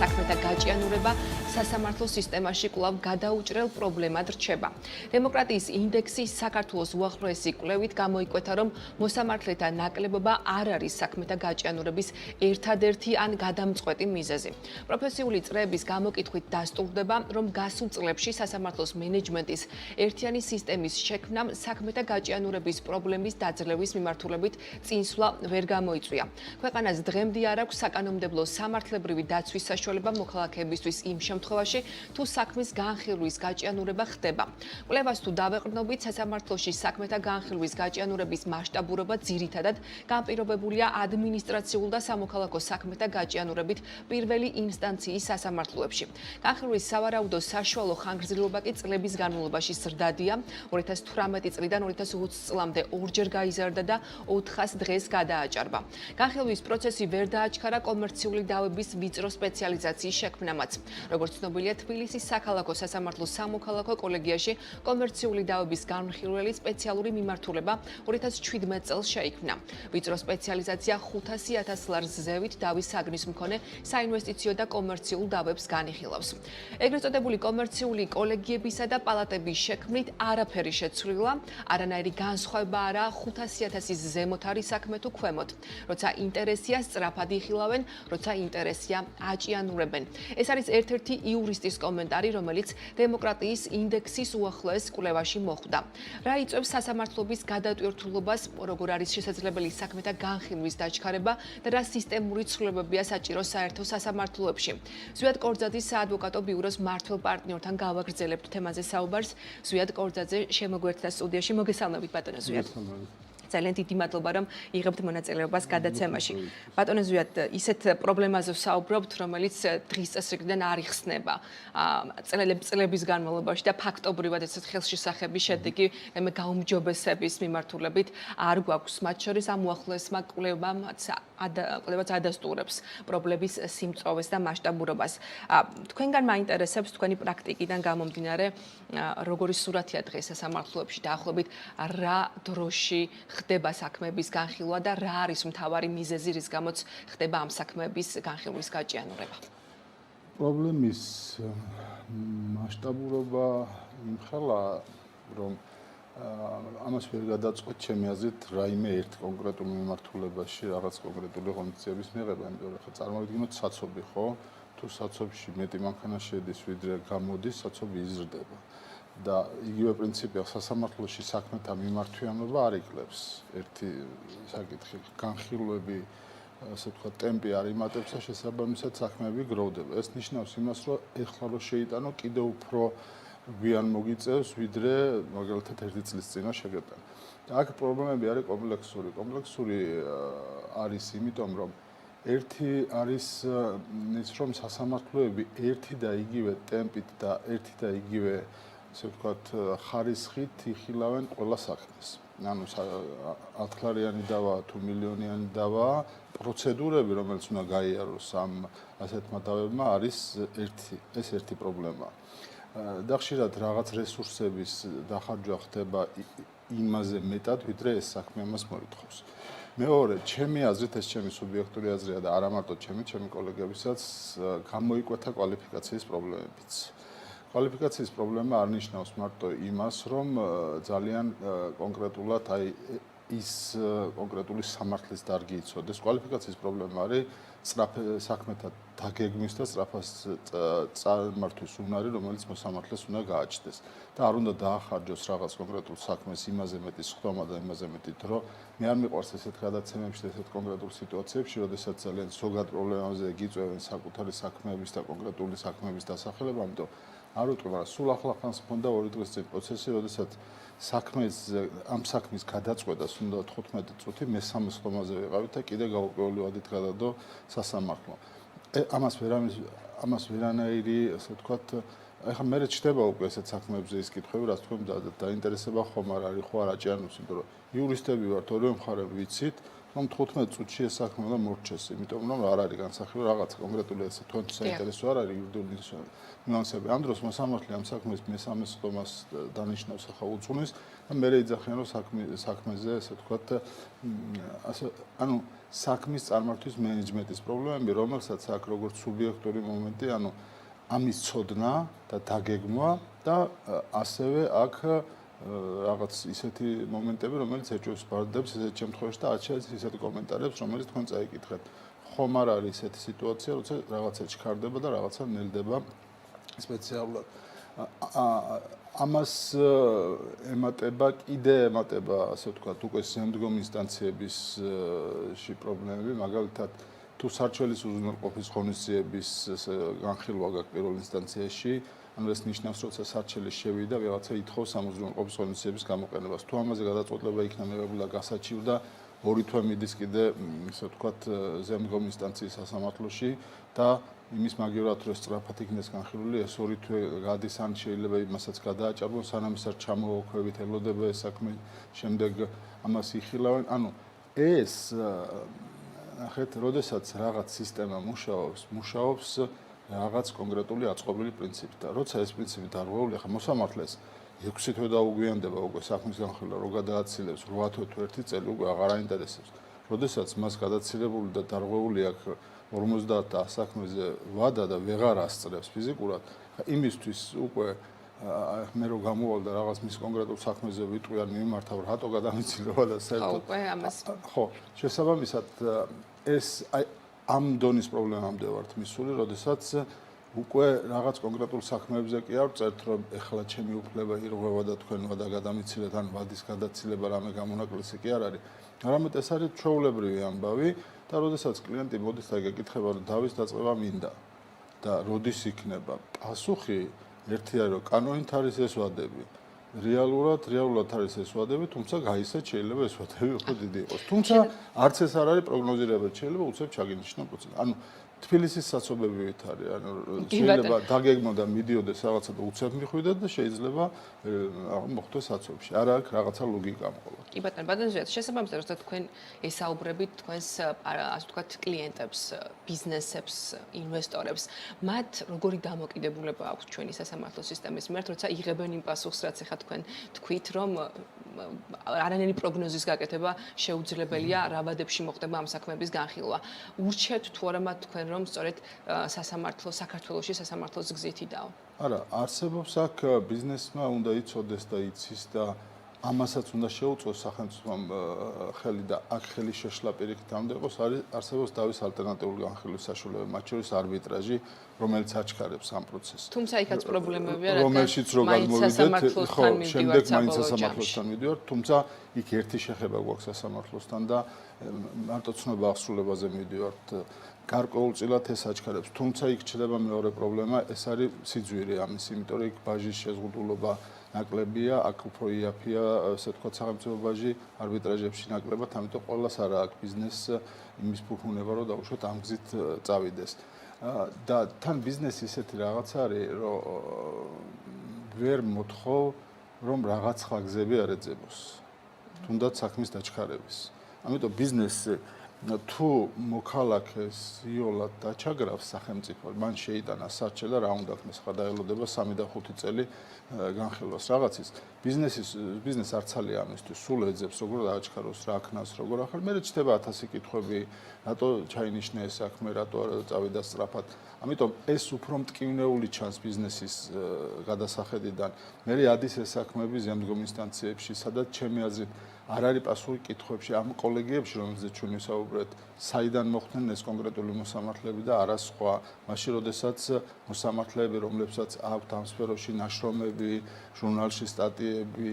საქმეთა გაჭიანურება სასამართლო სისტემაში კვლავ გადაუჭრელ პრობლემად რჩება. დემოკრატიის ინდექსი საქართველოს უახლოესი კვლევით გამოიკვეთა, რომ მოსამართლეთა ნაკლებობა არ არის საქმეთა გაჭიანურების ერთადერთი ან გადამწყვეტი მიზეზი. პროფესიული წრეების გამოკითხვით დასტურდება, რომ გასულ წლებში სასამართლოს მენეჯმენტის ერთიანი სისტემის შექმნამ საქმეთა გაჭიანურების პრობლემის დაძლევის მიმართულებით წინსვლა ვერ გამოიწვია. ქვეყანას დღემდე არ აქვს საკანონმდებლო სამართლებრივი დაცვის საშუალება მოქალაქეებისთვის იმ შემთხვევაში, თუ საქმის განხილვის გაჭიანურება ხდება. კვლევას თუ დავეყრდნობით, სასამართლოში საქმეთა განხილვის გაჭიანურების მასშტაბურობა ძირითადად განპირობებულია ადმინისტრაციულ და სამოქალაქო საქმეთა გაჭიანურებით პირველი ინსტანციის სასამართლოებში. განხილვის სავარაუდო საშუალო ხანგრძლივობა კი წლების განმავლობაში ზრდადია. 2018 წლიდან 2020 წლამდე ორჯერ გაიზარდა და 400 დღეს გადააჭარბა. განხილვის პროცესი ვერ დააჩქარა კომერციული დავების ვიწრო სპეციალიზაციის შექმნამაც. როგორც ცნობილია, თბილისის საქალაქო სასამართლოს სამოქალაქო კოლეგიაში კომერციული დავების განხილველი სპეციალური მიმართულება 2017 წელს შეიქმნა. ვიწრო სპეციალიზაცია 500.000 ლარს ზევით დავის საგნის მქონე საინვესტიციო და კომერციულ დავებს განიხილავს. ეგრეთ წოდებული კომერციული კოლეგიებისა და პალატების შექმნით არაფერი შეცვლილა, არანაირი განსხვავება არაა 500.000-ის ზემოთ არის საქმე თუ ქვემოთ. როცა ინტერესია სწრაფად იხილავენ, როცა ინტერესია აჭიანურებენ. ეს არის ერთ-ერთი იურისტის კომენტარი, რომელიც დემოკრატიის ინდექსის უახლოეს კვლევაში მოხვდა. რა იწვევს სასამართლოების გადატვირთულობას, როგორ არის შესაძლებელი საქმეთა განხილვის დაჩქარება და რა სისტემური ცვლილებებია საჭირო საერთო სასამართლოებში. ზვიად კორძაძის საადვოკატო ბიუროს მმართველ პარტნიორთან გავაგრძელებთ თემაზე საუბარს. ზვიად კორძაძე შემოგვერთდა სტუდიაში. მოგესალმებით, ბატონო ზვიად. ძალიან დიდი მადლობა, რომ იღებთ მონაწილეობას გადაცემაში. ბატონო ზვიად, ისეთ პრობლემაზე ვსაუბრობთ, რომელიც დღის წესრიგიდან არ იხსნება წლების განმავლობაში და ფაქტობრივად ესეთ ხელშესახების შედეგი გაუმჯობესების მიმართულებით არ გვაქვს. მათ შორის ამ უახლოესმა კვლევაც ადასტურებს პრობლემის სიმწოვეს და მასშტაბურობას. თქვენგან მაინტერესებს თქვენი პრაქტიკიდან გამომდინარე, როგორი სურათია დღეს სასამართლოებში დაახლოებით რა დროში ხდება საქმეების განხილვა და რა არის მთავარი მიზეზი, რის გამოც ხდება ამ საქმეების განხილვის გაჭიანურება? პრობლემის მასშტაბურობა იმხელა, რომ ამას ვერ გადაწყვეტ ჩემი აზრით რაიმე ერთ კონკრეტულ მიმართულებაში რაღაც კონკრეტული ღონისძიების მიღება, იმიტომ რომ ხა წარმოვიდგინოთ საცობი, ხო? თუ საცობში მეტი მანქანა შედის, ვიდრე გამოდის, საცობი იზრდება. და იგივე პრინციპია სასამართლოში საქმეთა მიმართვიანობა არ იკლებს. ერთი საკითხი, განხილვები, ასე ვთქვათ, ტემპი არ იმატებს და შესაბამისად საქმეები გროვდება. ეს ნიშნავს იმას, რომ ეხლა რო შეიტანო, კიდევ უფრო გვიან მოგიწევს, ვიდრე მაგალითად ერთი წლის წინა შეგეტანა. და აქ პრობლემები არის კომპლექსური. კომპლექსური არის იმიტომ, რომ ერთი არის ის, რომ სასამართლოები ერთი და იგივე ტემპით და ერთი და იგივე ასე ვთქვათ, ხარისხით იხილავენ ყველა საქმეს. ანუ 10,000-იანი დავა თუ მილიონიანი დავა, პროცედურები, რომელიც უნდა გაიაროს ამ ასეთმა დავებმა, არის ეს ერთი პრობლემა. და ხშირად რაღაც რესურსების დახარჯვა ხდება იმაზე მეტად, ვიდრე ეს საქმე ამას მოითხოვს. მეორე, ჩემი აზრით, ეს ჩემი სუბიექტური აზრია და არა მარტო ჩემი კოლეგებისაც, გამოიკვეთა კვალიფიკაციის პრობლემებიც. კვალიფიკაციის პრობლემა არ ნიშნავს მარტო იმას, რომ ძალიან კონკრეტულად ის კონკრეტული სამართლის დარგი იცოდეს. კვალიფიკაციის პრობლემა არის საქმეთა დაგეგმვის და სწრაფად წარმართვის უნარი, რომელიც მოსამართლეს უნდა გააჩნდეს. და არ უნდა დაახარჯოს რაღაც კონკრეტულ საქმეს იმაზე მეტი სხდომა და იმაზე მეტი დრო. მე არ მიყვარს ესეთ გადაცემებში და ესეთ კონკრეტულ სიტუაციებში, როდესაც ძალიან ზოგად პრობლემებზე გიწევენ საკუთარი საქმეების და კონკრეტული საქმეების დასახელება, ამიტომ არ ვიტყვი, მაგრამ სულ ახლახანს მქონდა 2 დღის წინ პროცესი, როდესაც ამ საქმის გადაწყვეტას უნდა 15 წუთი მესამე სხდომაზე ვიყავით და კიდე გაურკვეველი ვადით გადადო სასამართლო. ამას ვერანაირი, ასე ვთქვათ, ეხლა მე ჩდება უკვე ესეთ საქმეებზე ის კითხვები, რაც თქვენ დაინტერესება ხომ არ არის, ხო არ აჭიანოს, იმიტომ რომ იურისტები ვართ, ორივე მხარე ვიცით, რომ 15 წუთში ეს საქმე უნდა მორჩეს, იმიტომ რომ არ არის განსახილველი რაღაც კონკრეტული ესე თქვენთვის საინტერესო არ არის იურიდიული ნიუანსები. ამ დროს მოსამართლე ამ საქმის მესამე სხდომას დანიშნავს ახლა უძღვნის და მე ეძახიან რომ საქმეზე ესე ვთქვათ ასე ანუ საქმის წარმართვის მენეჯმენტის პრობლემები, რომელსაც აქ როგორც სუბიექტური მომენტი, ანუ ამის ცოდნა და დაგეგმვა და ასევე აქ რაღაც ისეთი მომენტები, რომელიც ეჭვებს ბარდებს ესეთ შემთხვევაში და არც ისეთი კომენტარებს, რომელიც თქვენ წაიკითხეთ. ხომ არ არის ესეთი სიტუაცია, როცა რაღაცა ჩქარდება და რაღაცა ნელდება სპეციალურად. ამას ემატება, კიდე ემატება, ასე ვთქვათ, უკვე შემდგომ ინსტანციებისში პრობლემები, მაგალითად, თუ სარჩელის უზრუნველყოფის ღონისძიების განხილვა გაქვს პირველ ინსტანციაში, ანუ ეს ნიშნავს, რომ სარჩელის შევიდა, რაღაცა ითხოვს ამ უზრუნველყოფის ღონისძიების გამოყენებას. თუ ამაზე გადაწყვეტილება იქნა მიღებული და გასაჩივრდა, 2 თვე მიდის კიდე, ასე ვთქვათ, ზემდგომ ინსტანციის სასამართლოში და იმის მაგივრად რომ სწრაფად იქნეს განხილული, ეს 2 თვე გადის, ან შეიძლება იმასაც გადააჭარბონ, სანამ ის არ ჩამოუქვევით ელოდება ეს საქმე, შემდეგ ამას იხილავენ. ანუ ეს ნახეთ, როდესაც რაღაც სისტემა მუშაობს რაღაც კონკრეტული აწყობილი პრინციპით და როცა ეს პრინციპი დარღვეულია, ხა მოსამართლეს 6 თვე დაუგვიანდება უკვე საქმის განხილვა, რო გადააცილებს 8 თვე თუ 1 წელი უკვე აღარ აინტერესებს. როდესაც მას გადაცილებული და დარღვეული აქვს 50 საქმეზე ვადა და ვეღარ ასწრებს ფიზიკურად, იმისთვის უკვე მე რო გამოვალ და რაღაც მის კონკრეტულ საქმეზე ვიტყვი ან მიმართავ, რატო გადამიცილება და საერთოდ უკვე ამას ხო, შესაბამისად ეს ამ დონის პრობლემამდე ვართ მისული, როდესაც უკვე რაღაც კონკრეტულ საქმეებზე კი არ წერთ, რომ ეხლა ჩემი უფლება ირღვევა და თქვენ ვადა გადამიცილეთ ან ვადის გადაცილება რამე გამონაკლისი კი არ არის. არამედ ეს არის ჩვეულებრივი ამბავი და როდესაც კლიენტი მოდის და გეკითხება, რომ დავის დაწყება მინდა და როდის იქნება, პასუხი ერთი არის, რომ კანონით არის ეს ვადები. რეალურად არის ეს ვადები, თუმცა გაიცეთ შეიძლება ეს ვადები უფრო დიდი იყოს. თუმცა არც ეს არ არის პროგნოზირებადი, შეიძლება უცებ ჩაგინიშნო პროცესი. ანუ თბილისის საცობებივით არის, ანუ შეიძლება დაგეგმო და მიდიოდეს რაღაცა და უცებ მიხვიდეთ და შეიძლება მოხდეს საცობებში. არა აქვს რაღაცა ლოგიკა ამყოლა. კი ბატონო, ბატონო, შესაბამისად, როცა თქვენ ესაუბრებით თქვენს ასე ვთქვათ კლიენტებს, ბიზნესებს, ინვესტორებს, მათ როგორი დამოკიდებულება აქვს ჩვენი სასამართლო სისტემის მიმართ, როცა იღებენ იმ პასუხს, რაც ახლა თქვენ თქვით, რომ არანაირი პროგნოზის გაკეთება შეუძლებელია რა ვადებში მოხდება ამ საქმეების განხილვა. ურჩევთ თუ არა მათ თქვენ რომ სწორედ საქართველოში სასამართლოს გზით იდაო? არა, არსებობს აქ ბიზნესმა უნდა იცოდეს და იცის და ამასაც უნდა შეუწყოს სახელმწიფომ ხელი და აქ ხელი შეშლა პირიქით ამ იყოს არსებობს დავის ალტერნატიული განხილვის საშუალებები, მათ შორის არბიტრაჟი, რომელიც აჩქარებს ამ პროცესს. თუმცა იქაც პრობლემებია, რადგან რომელშიც რო გადმოვიდეთ, ხო, შემდეგ მაინც სასამართლოსთან მივიდივართ, თუმცა იქ ერთი შეხება გვაქვს სასამართლოსთან და მარტო ცნობა აღსრულებაზე მივიდივართ. გარკვეულწილად ეს აჩქარებს, თუმცა იქ ჩნდება მეორე პრობლემა, ეს არის სიძვირი ამის, იმიტომ რომ იქ ბაჟის შეზღუდულობა ნაკლებია, აქ უფრო იაფია, ასე ვთქვათ, სახელმწიფო ბაჟი არბიტრაჟებში ნაკლებად, ამიტომ ყველას არა აქვს ბიზნესს იმის ფუფუნება, რომ დაუშვათ ამ გზით წავიდეს. და თან ბიზნესი ისეთი რაღაც არის, რომ ვერ მოთხოვ, რომ რაღაც ხალხები არ ეძებოს. თუნდაც საქმის დაჩქარების. ამიტომ ბიზნესი თუ მოქალაქეს იოლად დაჩაგრავს სახელმწიფო, მან შეიტანა სარჩე და რა უნდა ხდეს, ხა დაელოდება 3 და 5 წელი განხილვას რაღაცის. ბიზნეს არცალია ამისთვის, სულ ეძებს, როგორ დააჩქაროს, რა ქნას, როგორ ახალ. მე რჩება 1000 კითხვები, რატო ჩაინიშნა ეს საქმე, რატო არ წავიდა სწრაფად. ამიტომ ეს უფრო მტკივნეული ჩანს ბიზნესის გადასახედიდან. მე ადის ეს საქმეები ზემდგომ ინსტანციებში, სადაც ჩემი აზრით არ არის პასუხი კითხვებში ამ კოლეგიებში, რომელზეც ჩვენ ვისაუბრეთ, საიდან მოხდნენ ეს კონკრეტული მოსამართლეები და არა სხვა. მაშინ, როდესაც მოსამართლეები, რომლებსაც აქვთ ამ სფეროში ნაშრომები, ჟურნალში სტატიები,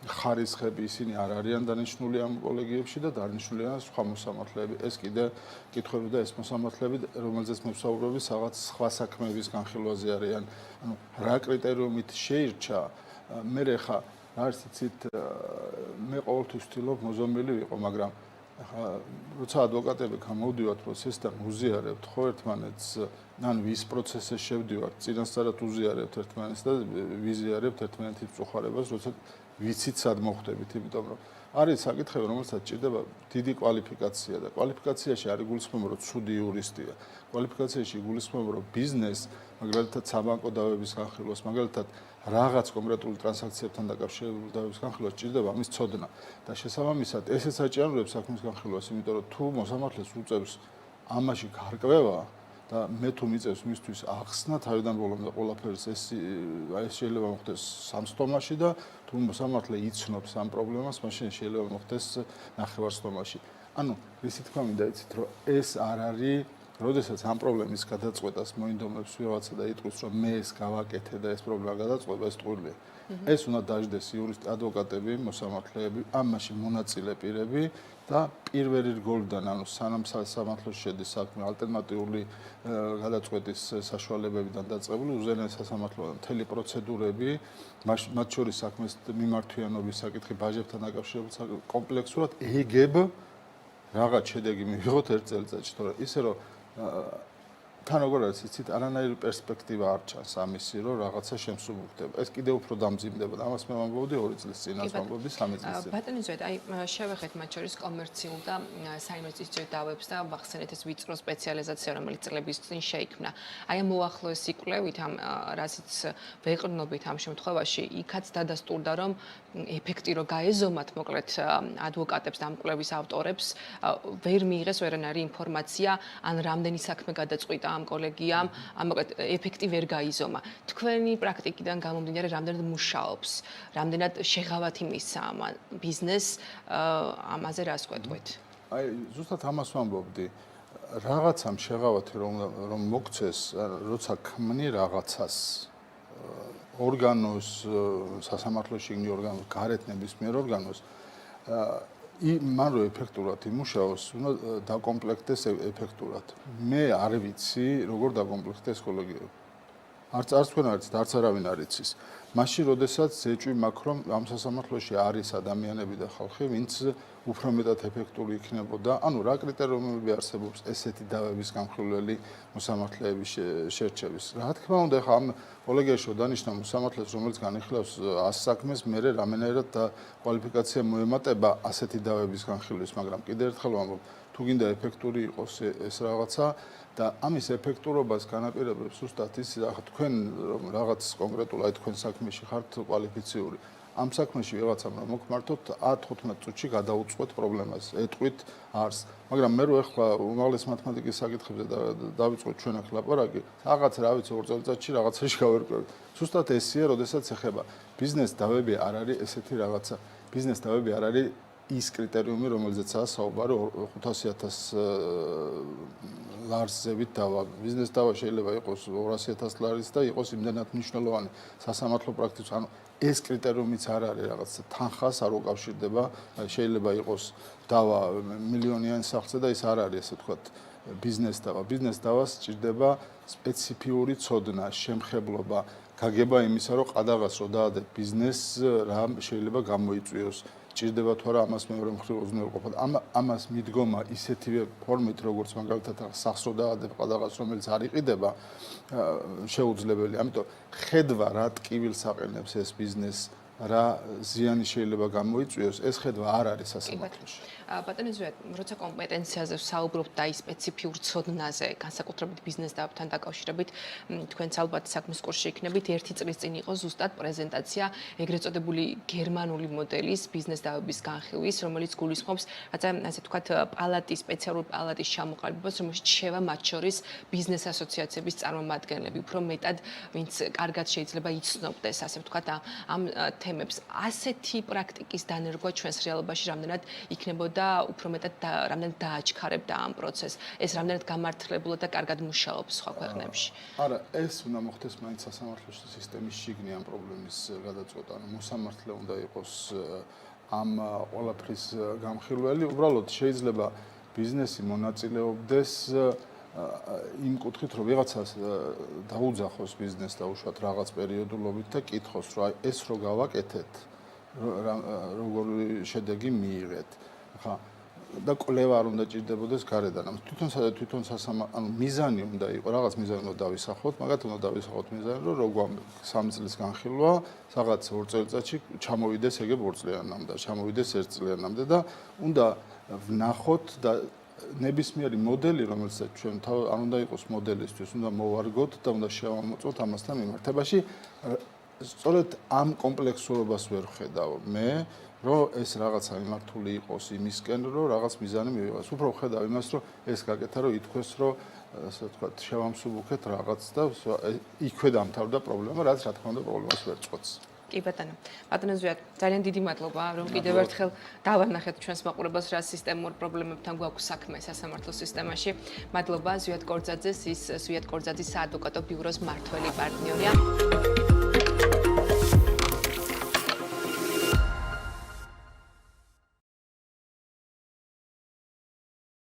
ხარისხები, ისინი არ არიან დანიშნული ამ კოლეგიებში და დანიშნულია სხვა მოსამართლეები. ეს კიდე კითხვები და ეს მოსამართლეები, რომელზეც მე ვსაუბრობ, რაღაც სხვა საქმეების განხილვაზე არიან. ანუ რა კრიტერიუმით შეირჩა, მე ხა არც იცით მე ყოველთვის ვთილობ მოზომილი ვიყო, მაგრამ ახლა როცა ადვოკატები გამოვდივართ პროცესს და უზიარებთ ხო ერთმანეთს, ან ვის პროცესზე შევდივართ, წინასწარად უზიარებთ ერთმანეთს და ვიზიარებთ ერთმანეთის წუხარებას, როცა ვიცით სად მოხვდებით, იმიტომ რომ არის საკითხები, რომელსაც ჭირდება დიდი კვალიფიკაცია და კვალიფიკაციაში არის გულისხმობა, რომ ცუდი იურისტია. კვალიფიკაციაში გულისხმობა, რომ ბიზნეს, მაგალითად საბანკო დავების განხილვას, მაგალითად რაღაც კონკრეტული ტრანზაქციებთან დაკავშირებული დავების განხილვას ჭირდება ამის ცოდნა და შესაბამისად ესეც აჭიანურებს საქმის განხილვას, იმიტომ რომ თუ მოსამართლეს უწევს ამაში გარკვევა და მე თუ მიწევს მისთვის ახსნა თავიდან ბოლომდე ყველაფერს ეს შეიძლება მოხდეს სამსტომაში და თუ მოსამართლე იცნობს ამ პრობლემას, მაშინ შეიძლება მოხდეს ნახევარსტომაში. ანუ რისი თქმა მინდა იცით, რომ ეს არ არის, როდესაც ამ პრობლემის გადაწყვეტას მოინდომებს ვიღაცა და იტყვის, რომ მე ეს გავაკეთე და ეს პრობლემა გადაწყვეტა, ეს ტყუილია. ეს უნდა დაждდეს იურისტი, ადვოკატები, მოსამართლეები, ამაში მონაწილე პირები და პირველი რგოლიდან, ანუ სანამ სასამართლოში შედის საქმე ალტერნატიული გადაწყვეტის საშუალებებიდან დაწყებული, უზენაეს სასამართლოდან მთელი პროცედურები, მათ შორის საქმის მიმართვიანობის საკითხი, ბაჟებთან დაკავშირებული კომპლექსურად ეგებ რაღაც შედეგი მივიღოთ ერთ წელიწადში, თორე ისე რომ თან როგორ არის იცით, არანაირი პერსპექტივა არ ჩანს ამისი, რომ რაღაცა შემსუბუქდება. ეს კიდევ უფრო დამძიმდება და ამას მე ვამბობდი 2 წლის წინ, ამას ვამბობდი 3 წლის წინ. ბატონო ზედ, აი შევეხეთ მათ შორის კომერციულ და საინვესტიციო დავებს და ვახსენეთ ეს ვიწრო სპეციალიზაცია, რომელიც წლების წინ შეიქმნა. აი ამ მოახლოესი კვლევით, ამ რაზეც ვეყრდნობით ამ შემთხვევაში, იქაც დადასტურდა, რომ ეფექტი რო გაეზომათ, მოკლედ ადვოკატებს და ამ კვლევის ავტორებს, ვერ მიიღეს ვერანაირი ინფორმაცია, ან რამდენი საქმე გადაწყვიტა ამ კოლეგიამ, მოკლედ ეფექტი ვერ გაიზომა. თქვენი პრაქტიკიდან გამომდინარე, რამდენად მუშაობს, რამდენად შეღავათი მისცა ამ ბიზნესს, ამაზე რას გვეტყვით? აი, ზუსტად ამას ვამბობდი. რაღაცამ შეღავათი რომ მოგცეს, როცა ქმნი რაღაცას ორგანოს, სასამართლოში იგნი ორგანოს, გარეთ ნებისმიერ ორგანოს, მან რო ეფექტურად იმუშაოს, უნდა დაკომპლექტდეს ეფექტურად. მე არ ვიცი, როგორ დაკომპლექტდეს კოლეგიები. არც თქვენ არ იცით, არც არავინ არ იცის. მაშინ, როდესაც ეჭვი მაქვს, რომ ამ სასამართლოში არის ადამიანები და ხალხი, ვინც უფრო მეტად ეფექტური იქნებოდა, ანუ რა კრიტერიუმები არსებობს ესეთი დავების გამხილველი მოსამართლეების შერჩევის. რა თქმა უნდა, ხა ამ კოლეგიაში დანიშნა მოსამართლეს, რომელიც განიხილავს 100 საქმეს, მე რამენერად და კვალიფიკაცია მოემატება ასეთი დავების განხილვის, მაგრამ კიდევ ერთხელ ვამბობ, თუ გინდა ეფექტური იყოს ეს რაღაცა და ამის ეფექტურობას განაპირობებს ზუსტად ის, ახლა თქვენ რომ რაღაც კონკრეტულ აი თქვენ საქმეში ხართ კვალიფიციური. ამ საქმეში ვიღაცამ რომ მოგმართოთ 10-15 წუთში გადაუწყვეთ პრობლემას, ეტყვით არს. მაგრამ მე რო ახლა უმაღლეს მათემატიკის საკითხებზე დავიწყოთ ჩვენ ახლა ლაპარაკი, რაღაც რა ვიცი 2 წელიწადში რაღაცაში გავერკვევით. ზუსტად ესეა, როდესაც ეხება ბიზნეს დავები არ არის ესეთი რაღაცა. ბიზნეს დავები არ არის ის კრიტერიუმი, რომელზეცაა საუბარი 500.000 ლარსებით დავა. ბიზნეს დავა შეიძლება იყოს 200.000 ლარის და იყოს იმდენად მნიშვნელოვანი სასამართლო პრაქტიკაში. ანუ ეს კრიტერიუმიც არ არის რაღაცა თანხას არ უკავშირდება, შეიძლება იყოს დავა მილიონიანი სახლზე და ის არ არის ესე ვთქვათ ბიზნეს დავა. ბიზნეს დავას სჭირდება სპეციფიური ცოდნა, შემხებლობა, გაგება იმისა, რომ ყადაღას რო დაადებ ბიზნესს, რა შეიძლება გამოიწვიოს. ჭირდება თუ არა ამას მეორე მხრივ უზრუნველყოფა. ამას მიდგომა ისეთივე ფორმით, როგორც მაგალითად სახს რო დაადებ ყადაღას, რომელიც არ იყიდება, შეუძლებელია. ამიტომ ხედვა რა ტკივილს აყენებს ეს ბიზნეს, რა ზიანი შეიძლება გამოიწვიოს, ეს ხედვა არ არის სასამართლოში. ბატონო ზვიად, როცა კომპეტენციაზე ვსაუბრობთ და ის სპეციფიურ ცოდნაზე, განსაკუთრებით ბიზნეს დავებთან დაკავშირებით, თქვენც ალბათ საქმის კურსში იქნებით, 1 წლის წინ იყო ზუსტად პრეზენტაცია ეგრეთ წოდებული გერმანული მოდელის ბიზნეს დავების განხილვის, რომელიც გულისხმობს, ასე ვთქვათ, პალატის, სპეციალური პალატის ჩამოყალიბებას, რომელშიც შევა მათ შორის ბიზნეს ასოციაციების წარმომადგენლები, უფრო მეტად, ვინც კარგად შეიძლება იცნობდეს, ასე ვთქვათ, ამ თემებს. ასეთი პრაქტიკის დანერგვა ჩვენს რეალობაში რამდენად იქნებოდა და უფრო მეტად რამდენად დააჩქარებდა ამ პროცესს. ეს რამდენად გამართლებულად და კარგად მუშაობს სხვა ქვეყნებში. არა, ეს უნდა მოხდეს მაინც სასამართლოს სისტემის შიგნი ამ პრობლემის გადაწყვეტა. ანუ მოსამართლე უნდა იყოს ამ ყველაფრის გამხილველი. უბრალოდ შეიძლება ბიზნესი მონაწილეობდეს იმ კუთხით, რომ ვიღაცას დაუძახოს ბიზნესს და უშუალოდ რაღაც პერიოდულობით და კითხოს, რომ ეს რო გავაკეთეთ, როგორი შედეგი მიიღეთ. ხა და კვლევა არ უნდა ჭირდებოდეს გარედან. თვითონ ანუ მიზანი უნდა იყოს, რაღაც მიზანი უნდა დავისახოთ, მაგათ უნდა დავისახოთ მიზანი, რომ როგვამ 3 წლის განხილვა, რაღაც 2 წელიწადში ჩამოვიდეს ეგ 2 წლიანამდე, ჩამოვიდეს 1 წლიანამდე და უნდა ვნახოთ და ნებისმიერი მოდელი, რომელიც ჩვენ არ უნდა იყოს მოდელისთვის, უნდა მოვარგოთ და უნდა შევამოწმოთ ამასთან მიმართებაში. სწორედ ამ კომპლექსურობას ვერ ხედავ მე, რომ ეს რაღაცა მიმართული იყოს იმისკენ, რომ რაღაც მიზანი მივიღოს. უფრო ხედავ იმას, რომ ეს გაკეთა, რომ ითქვეს, რომ ასე ვთქვათ, შევამსუბუქეთ რაღაც და იქვე დამთავრდა პრობლემა, რაც რა თქმა უნდა პრობლემას ვერ წყვეტს. კი ბატონო. ბატონო ზვიად, ძალიან დიდი მადლობა, რომ კიდევ ერთხელ დავანახეთ ჩვენს მაყურებელს რა სისტემურ პრობლემებთან გვაქვს საქმე სასამართლო სისტემაში. მადლობა ზვიად კორძაძეს, ის ზვიად კორძაძის საადვოკატო ბიუროს მმართველი პარტნიორია.